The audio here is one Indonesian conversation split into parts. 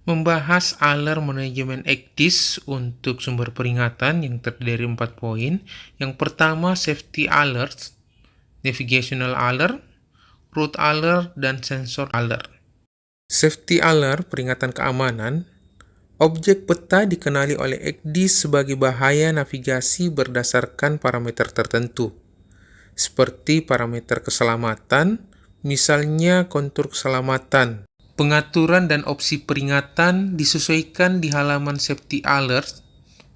membahas alarm manajemen ECDIS untuk sumber peringatan yang terdiri dari 4 poin. Yang pertama, safety alert, navigational alert, route alert, dan sensor alert. Safety alert, peringatan keamanan. Objek peta dikenali oleh ECDIS sebagai bahaya navigasi berdasarkan parameter tertentu, seperti parameter keselamatan, misalnya kontur keselamatan. Pengaturan dan opsi peringatan disesuaikan di halaman Safety Alert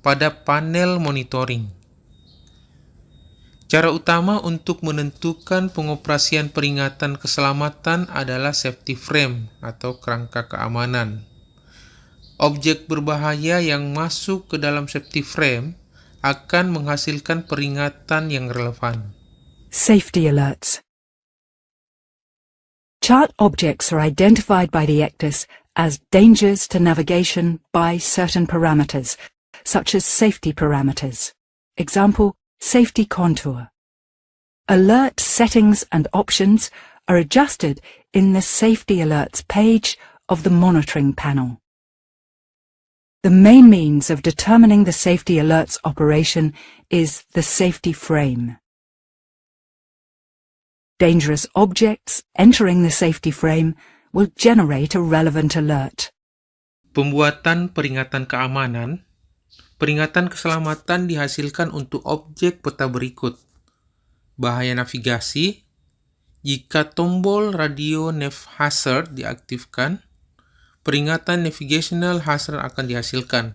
pada panel monitoring. Cara utama untuk menentukan pengoperasian peringatan keselamatan adalah safety frame atau kerangka keamanan. Objek berbahaya yang masuk ke dalam safety frame akan menghasilkan peringatan yang relevan. Safety alerts. Chart objects are identified by the ECDIS as dangers to navigation by certain parameters, such as safety parameters. Example, safety contour. Alert settings and options are adjusted in the Safety Alerts page of the monitoring panel. The main means of determining the Safety Alerts operation is the safety frame. Dangerous objects entering the safety frame will generate a relevant alert. Pembuatan peringatan keamanan. Peringatan keselamatan dihasilkan untuk objek peta berikut. Bahaya navigasi. Jika tombol radio nav hazard diaktifkan, peringatan navigational hazard akan dihasilkan.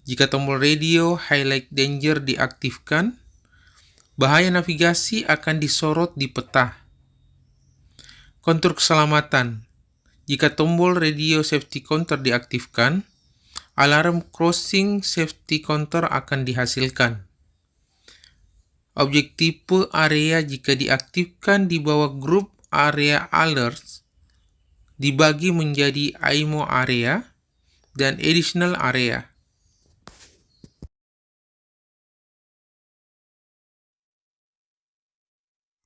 Jika tombol radio highlight danger diaktifkan, bahaya navigasi akan disorot di peta. Kontur keselamatan. Jika tombol radio safety counter diaktifkan, alarm crossing safety counter akan dihasilkan. Objek tipe area jika diaktifkan di bawah grup area alerts dibagi menjadi IMO area dan additional area.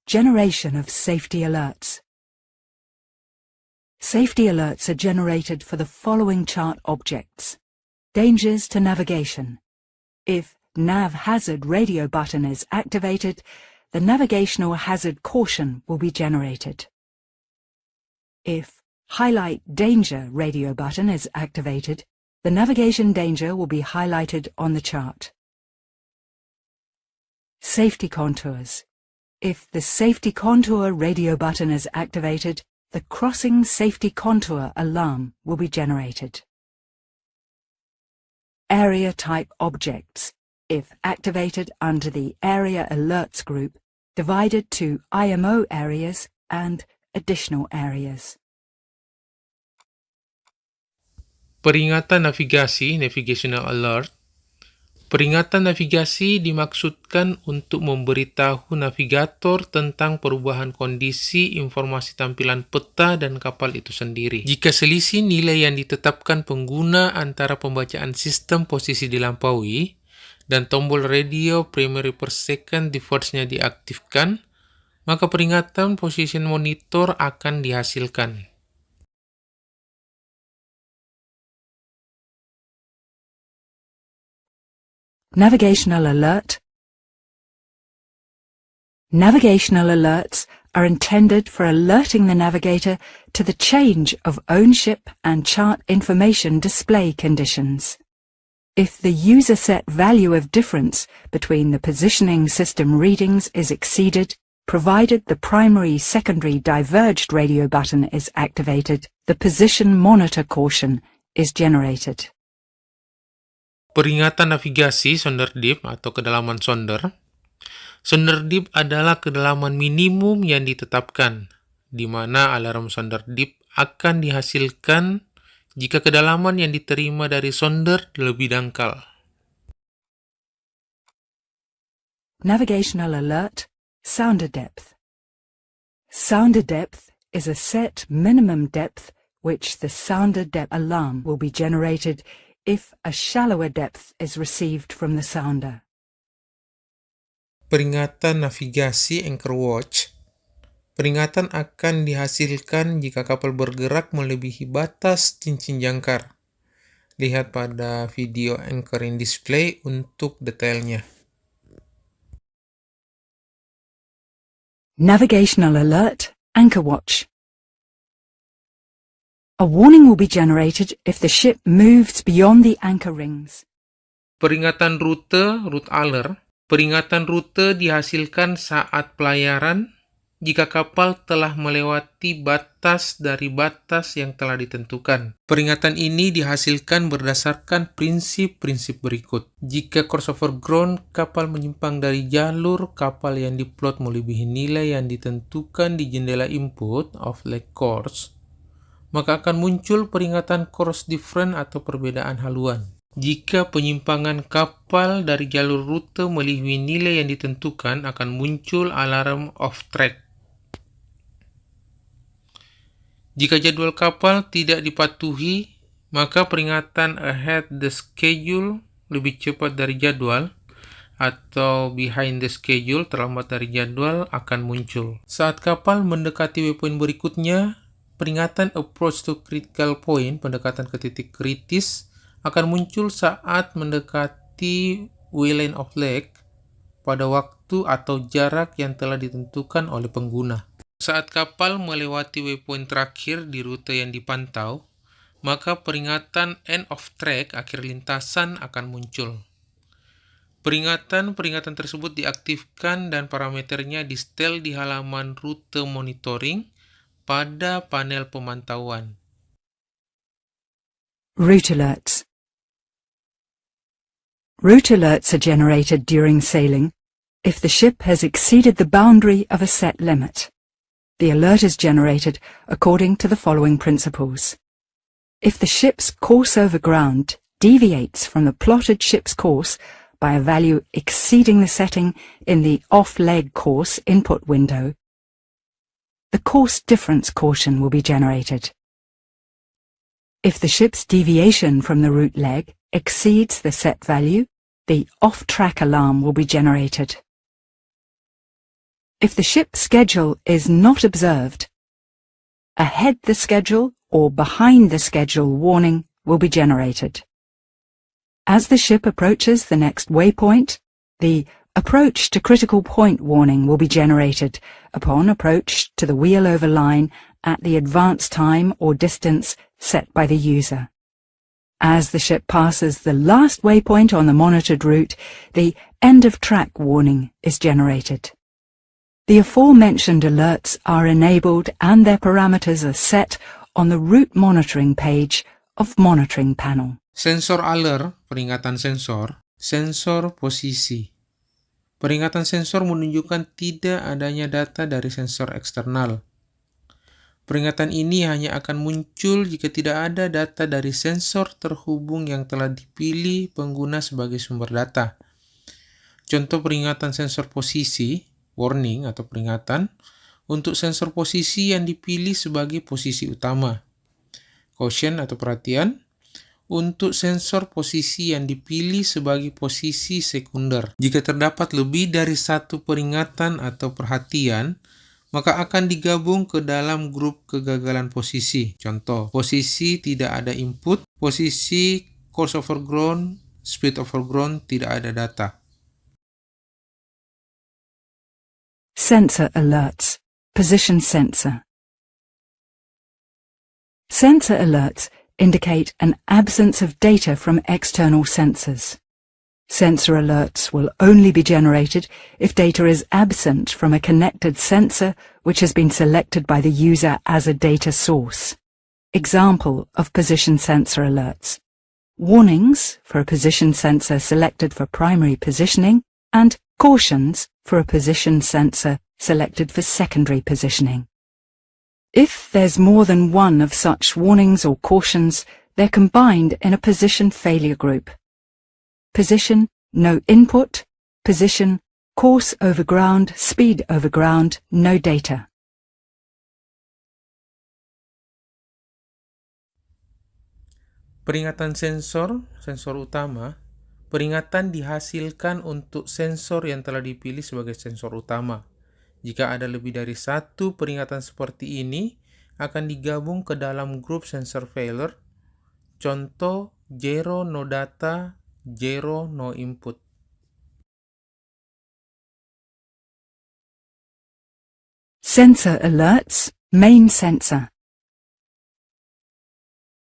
Generation of safety alerts. Safety alerts are generated for the following chart objects. Dangers to navigation. If Nav Hazard radio button is activated, the navigational hazard caution will be generated. If Highlight Danger radio button is activated, the navigation danger will be highlighted on the chart. Safety contours. If the Safety Contour radio button is activated, the Crossing Safety Contour alarm will be generated. Area Type Objects. If activated under the Area Alerts group, divided to IMO areas and additional areas. Peringatan navigasi, navigational alert. Peringatan navigasi dimaksudkan untuk memberitahu navigator tentang perubahan kondisi informasi tampilan peta dan kapal itu sendiri. Jika selisih nilai yang ditetapkan pengguna antara pembacaan sistem posisi dilampaui dan tombol radio primary per second defaults-nya diaktifkan, maka peringatan position monitor akan dihasilkan. Navigational alert. Navigational alerts are intended for alerting the navigator to the change of ownership and chart information display conditions. If the user set value of difference between the positioning system readings is exceeded, provided the primary-secondary diverged radio button is activated, the position monitor caution is generated. Peringatan navigasi sonder deep atau kedalaman sonder. Sonder deep adalah kedalaman minimum yang ditetapkan, di mana alarm sonder deep akan dihasilkan jika kedalaman yang diterima dari sonder lebih dangkal. Navigational alert, sounder depth. Sounder depth is a set minimum depth which the sounder depth alarm will be generated if a shallower depth is received from the sounder. Peringatan navigasi anchor watch. Peringatan akan dihasilkan jika kapal bergerak melebihi batas cincin jangkar. Lihat pada video anchoring display untuk detailnya. Navigational alert, anchor watch. A warning will be generated if the ship moves beyond the anchor rings. Peringatan rute, route alert. Peringatan rute dihasilkan saat pelayaran jika kapal telah melewati batas dari batas yang telah ditentukan. Peringatan ini dihasilkan berdasarkan prinsip-prinsip berikut. Jika course over ground kapal menyimpang dari jalur kapal yang diplot melebihi nilai yang ditentukan di jendela input of leg course, maka akan muncul peringatan course different atau perbedaan haluan. Jika penyimpangan kapal dari jalur rute melebihi nilai yang ditentukan, akan muncul alarm off track. Jika jadwal kapal tidak dipatuhi, maka peringatan ahead the schedule, lebih cepat dari jadwal, atau behind the schedule, terlambat dari jadwal, akan muncul. Saat kapal mendekati waypoint berikutnya, peringatan approach to critical point, pendekatan ke titik kritis, akan muncul saat mendekati wayline of leg pada waktu atau jarak yang telah ditentukan oleh pengguna. Saat kapal melewati waypoint terakhir di rute yang dipantau, maka peringatan end of track, akhir lintasan, akan muncul. Peringatan tersebut diaktifkan dan parameternya di-setel di halaman rute monitoring pada panel pemantauan. Route alerts. Route alerts are generated during sailing if the ship has exceeded the boundary of a set limit. The alert is generated according to the following principles. If the ship's course over ground deviates from the plotted ship's course by a value exceeding the setting in the off-leg course input window, the course difference caution will be generated. If the ship's deviation from the route leg exceeds the set value, the off-track alarm will be generated. If the ship's schedule is not observed, ahead the schedule or behind the schedule warning will be generated. As the ship approaches the next waypoint, the approach to critical point warning will be generated upon approach to the wheel over line at the advance time or distance set by the user. As the ship passes the last waypoint on the monitored route, the end of track warning is generated. The aforementioned alerts are enabled and their parameters are set on the route monitoring page of monitoring panel. Sensor alert, peringatan sensor, sensor posisi. Peringatan sensor menunjukkan tidak adanya data dari sensor eksternal. Peringatan ini hanya akan muncul jika tidak ada data dari sensor terhubung yang telah dipilih pengguna sebagai sumber data. Contoh peringatan sensor posisi, warning atau peringatan, untuk sensor posisi yang dipilih sebagai posisi utama. Caution atau perhatian, untuk sensor posisi yang dipilih sebagai posisi sekunder. Jika terdapat lebih dari satu peringatan atau perhatian, maka akan digabung ke dalam grup kegagalan posisi. Contoh, posisi tidak ada input, posisi course over ground, speed over ground, tidak ada data. Sensor alerts. Position sensor. Sensor alerts indicate an absence of data from external sensors. Sensor alerts will only be generated if data is absent from a connected sensor which has been selected by the user as a data source. Example of position sensor alerts: warnings for a position sensor selected for primary positioning and cautions for a position sensor selected for secondary positioning. If there's more than one of such warnings or cautions, they're combined in a position failure group. Position, no input. Position, course over ground, speed over ground, no data. Peringatan sensor, sensor utama. Peringatan dihasilkan untuk sensor yang telah dipilih sebagai sensor utama. Jika ada lebih dari satu peringatan seperti ini, akan digabung ke dalam grup sensor failure. Contoh, zero no data, zero no input. Sensor alerts, main sensor.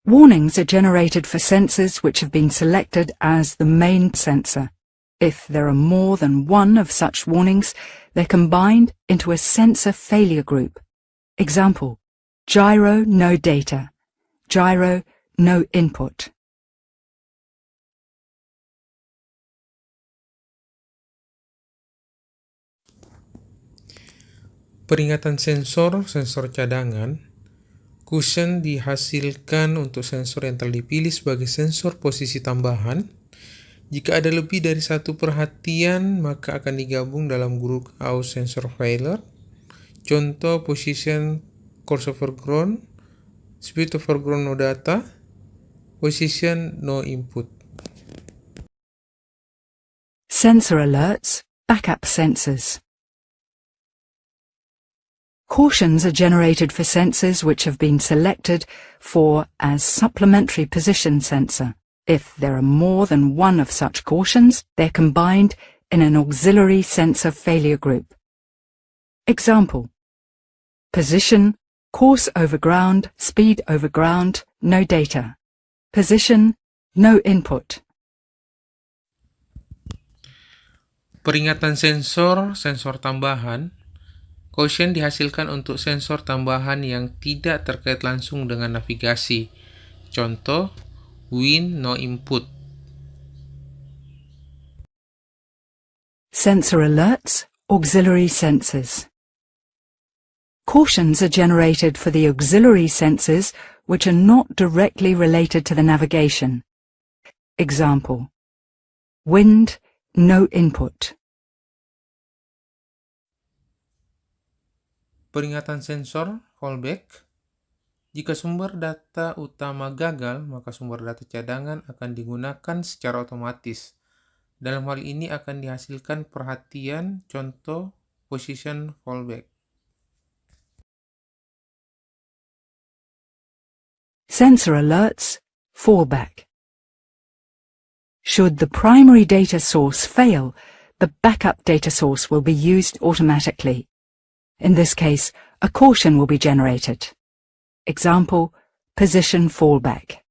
Warnings are generated for sensors which have been selected as the main sensor. If there are more than one of such warnings, they're combined into a sensor failure group. Example, gyro no data, gyro no input. Peringatan sensor cadangan. Cushion dihasilkan untuk sensor yang telah dipilih sebagai sensor posisi tambahan. Jika ada lebih dari satu perhatian, maka akan digabung dalam grup aus sensor failure. Contoh, position course overgrown, speed overgrown no data, position no input. Sensor alerts, backup sensors. Cautions are generated for sensors which have been selected for as supplementary position sensor. If there are more than one of such cautions, they're combined in an auxiliary sensor failure group. Example, position, course over ground, speed over ground, no data. Position, no input. Peringatan sensor tambahan. Caution dihasilkan untuk sensor tambahan yang tidak terkait langsung dengan navigasi. Contoh, wind no input. Sensor alerts, auxiliary sensors. Cautions are generated for the auxiliary sensors which are not directly related to the navigation. Example, wind, no input. Peringatan sensor fallback. Jika sumber data utama gagal, maka sumber data cadangan akan digunakan secara otomatis. Dalam hal ini akan dihasilkan perhatian, contoh position fallback. Sensor alerts, fallback. Should the primary data source fail, the backup data source will be used automatically. In this case, a caution will be generated. Example, position fallback.